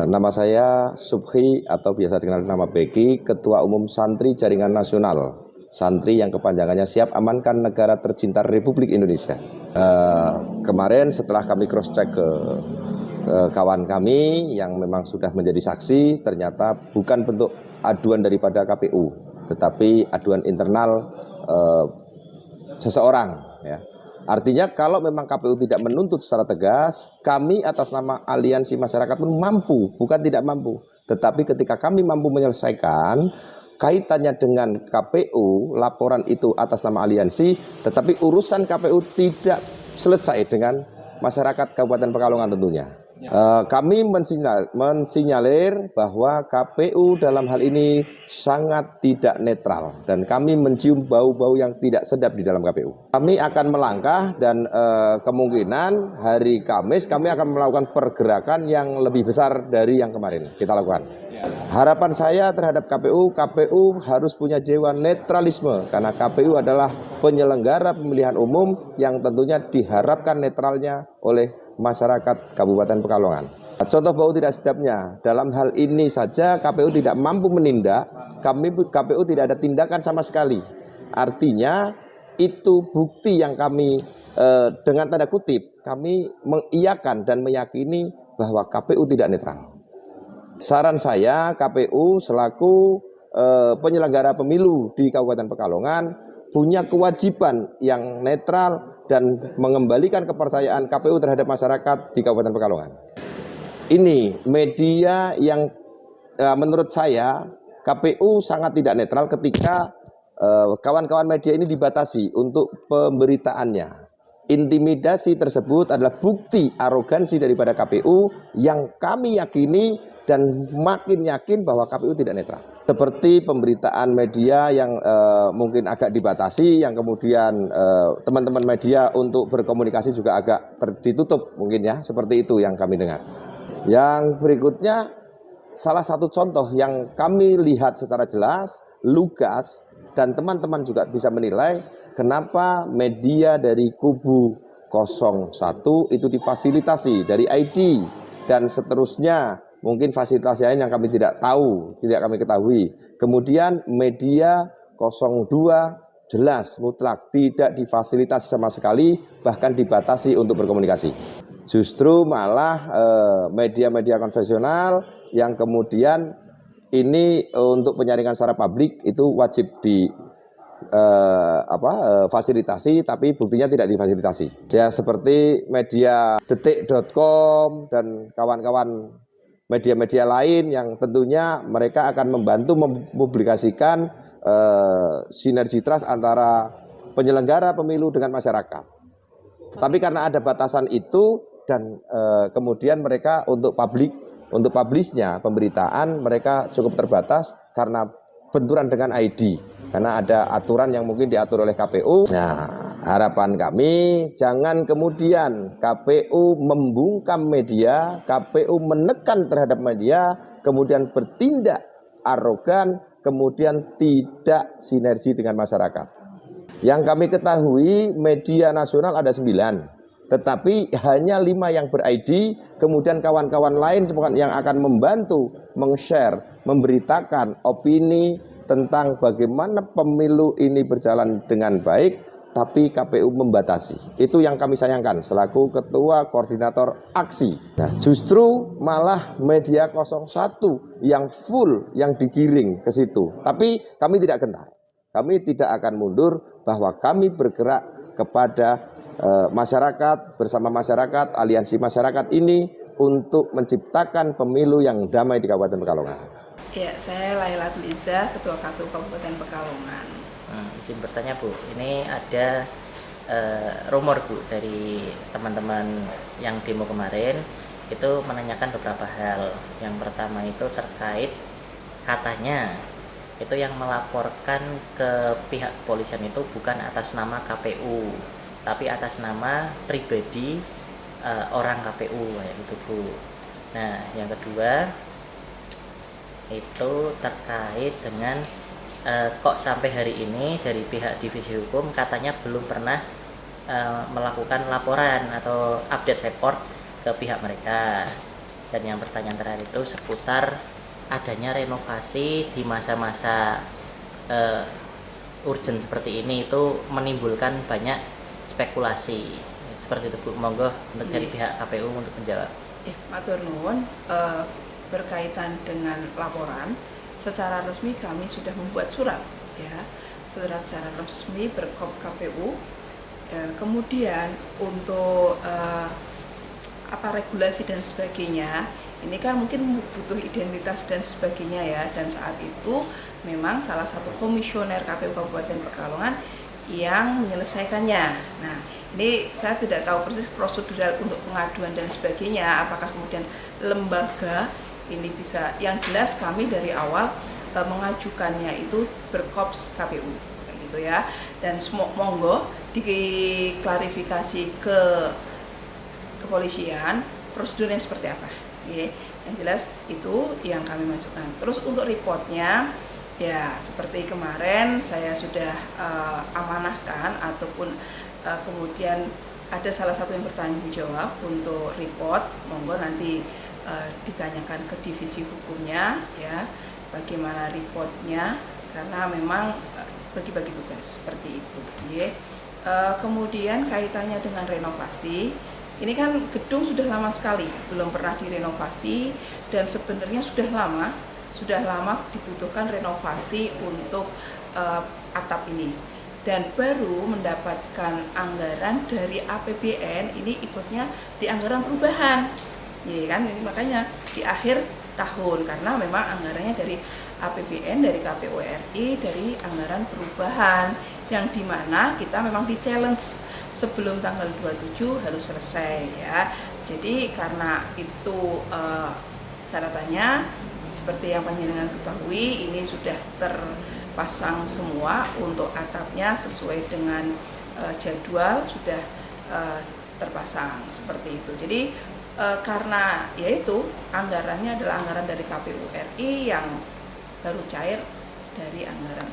Nama saya Subhi atau biasa dikenal nama Beki, Ketua Umum Santri Jaringan Nasional. Santri yang kepanjangannya Siap Amankan Negara Tercinta Republik Indonesia. Kemarin setelah kami cross check ke kawan kami yang memang sudah menjadi saksi, ternyata bukan bentuk aduan daripada KPU, tetapi aduan internal seseorang, ya. Artinya kalau memang KPU tidak menuntut secara tegas, kami atas nama aliansi masyarakat pun mampu, bukan tidak mampu. Tetapi ketika kami mampu menyelesaikan kaitannya dengan KPU, laporan itu atas nama aliansi, tetapi urusan KPU tidak selesai dengan masyarakat Kabupaten Pekalongan tentunya. Kami mensinyalir bahwa KPU dalam hal ini sangat tidak netral dan kami mencium bau-bau yang tidak sedap di dalam KPU. Kami akan melangkah dan kemungkinan hari Kamis kami akan melakukan pergerakan yang lebih besar dari yang kemarin kita lakukan. Harapan saya terhadap KPU harus punya jiwa netralisme karena KPU adalah penyelenggara pemilihan umum yang tentunya diharapkan netralnya oleh masyarakat Kabupaten Pekalongan. Contoh bau tidak sedapnya, dalam hal ini saja KPU tidak mampu menindak, KPU tidak ada tindakan sama sekali. Artinya itu bukti yang kami dengan tanda kutip, kami mengiyakan dan meyakini bahwa KPU tidak netral. Saran saya KPU selaku penyelenggara pemilu di Kabupaten Pekalongan punya kewajiban yang netral dan mengembalikan kepercayaan KPU terhadap masyarakat di Kabupaten Pekalongan. Ini media yang menurut saya KPU sangat tidak netral ketika kawan-kawan media ini dibatasi untuk pemberitaannya. Intimidasi tersebut adalah bukti arogansi daripada KPU yang kami yakini dan makin yakin bahwa KPU tidak netral. Seperti pemberitaan media yang mungkin agak dibatasi, yang kemudian teman-teman media untuk berkomunikasi juga agak ditutup mungkin ya, seperti itu yang kami dengar. Yang berikutnya, salah satu contoh yang kami lihat secara jelas, lugas, dan teman-teman juga bisa menilai kenapa media dari kubu 01 itu difasilitasi dari ID dan seterusnya. Mungkin fasilitas lain yang kami tidak tahu, tidak kami ketahui. Kemudian media 02 jelas mutlak tidak difasilitasi sama sekali, bahkan dibatasi untuk berkomunikasi. Justru malah media-media konvensional yang kemudian ini untuk penyaringan secara publik itu wajib fasilitasi, tapi buktinya tidak difasilitasi. Ya seperti media detik.com dan kawan-kawan media-media lain yang tentunya mereka akan membantu mempublikasikan sinergitas antara penyelenggara pemilu dengan masyarakat. Tetapi karena ada batasan itu dan kemudian mereka untuk publishnya pemberitaan mereka cukup terbatas karena benturan dengan ID. Karena ada aturan yang mungkin diatur oleh KPU. Nah, harapan kami jangan kemudian KPU membungkam media, KPU menekan terhadap media, kemudian bertindak arogan, kemudian tidak sinergi dengan masyarakat. Yang kami ketahui media nasional ada 9, tetapi hanya 5 yang ber-ID, kemudian kawan-kawan lain yang akan membantu, meng-share, memberitakan opini tentang bagaimana pemilu ini berjalan dengan baik, tapi KPU membatasi. Itu yang kami sayangkan selaku Ketua Koordinator Aksi. Nah, justru malah media 01 yang full, yang digiring ke situ. Tapi kami tidak gentar. Kami tidak akan mundur bahwa kami bergerak kepada masyarakat, bersama masyarakat, aliansi masyarakat ini untuk menciptakan pemilu yang damai di Kabupaten Pekalongan. Ya, saya Lailatul Izzah, Ketua KPU Kabupaten Pekalongan. Izin bertanya Bu, ini ada rumor Bu dari teman-teman yang demo kemarin itu menanyakan beberapa hal. Yang pertama itu terkait katanya itu yang melaporkan ke pihak kepolisian itu bukan atas nama KPU, tapi atas nama pribadi orang KPU kayak gitu Bu. Nah, yang kedua itu terkait dengan kok sampai hari ini dari pihak divisi hukum katanya belum pernah melakukan laporan atau update report ke pihak mereka. Dan yang pertanyaan terakhir itu seputar adanya renovasi di masa-masa urgent seperti ini itu menimbulkan banyak spekulasi seperti itu Bu. Monggo untuk dari pihak KPU untuk menjawab. Matur nuwun, berkaitan dengan laporan secara resmi kami sudah membuat surat ya, surat secara resmi berkop KPU. Kemudian untuk regulasi dan sebagainya, ini kan mungkin butuh identitas dan sebagainya ya, dan saat itu memang salah satu komisioner KPU Kabupaten Pekalongan yang menyelesaikannya. Nah, ini saya tidak tahu persis prosedural untuk pengaduan dan sebagainya, apakah kemudian lembaga ini bisa, yang jelas kami dari awal mengajukannya itu berkops KPU kayak gitu ya, dan monggo diklarifikasi ke kepolisian prosedurnya seperti apa ya. Yang jelas itu yang kami masukkan. Terus untuk reportnya ya seperti kemarin saya sudah amanahkan ataupun kemudian ada salah satu yang bertanggung jawab untuk report, monggo nanti ditanyakan ke divisi hukumnya ya bagaimana reportnya, karena memang bagi-bagi tugas seperti itu ya. Kemudian kaitannya dengan renovasi, ini kan gedung sudah lama sekali belum pernah direnovasi, dan sebenarnya sudah lama dibutuhkan renovasi untuk atap ini, dan baru mendapatkan anggaran dari APBN, ini ikutnya di anggaran perubahan ya kan, ini makanya di akhir tahun karena memang anggarannya dari APBN, dari KPU RI, dari anggaran perubahan, yang dimana kita memang di challenge sebelum tanggal 27 harus selesai ya. Jadi karena itu catatannya seperti yang panjenengan ketahui, ini sudah terpasang semua untuk atapnya sesuai dengan jadwal, sudah terpasang seperti itu. Jadi karena yaitu anggarannya adalah anggaran dari KPU RI yang baru cair dari anggaran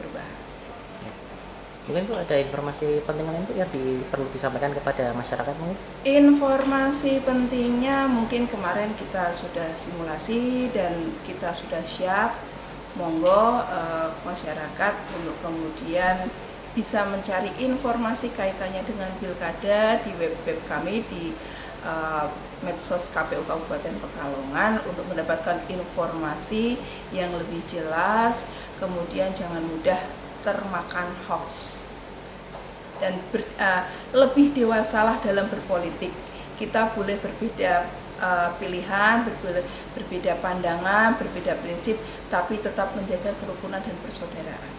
perubahan. Mungkin Bu ada informasi penting lain Bu yang perlu disampaikan kepada masyarakat mungkin? Informasi pentingnya mungkin kemarin kita sudah simulasi dan kita sudah siap. Monggo masyarakat untuk kemudian bisa mencari informasi kaitannya dengan pilkada di web kami di medsos KPU Kabupaten Pekalongan untuk mendapatkan informasi yang lebih jelas, kemudian jangan mudah termakan hoax, dan lebih dewasalah dalam berpolitik. Kita boleh berbeda pilihan, berbeda pandangan, berbeda prinsip, tapi tetap menjaga kerukunan dan persaudaraan.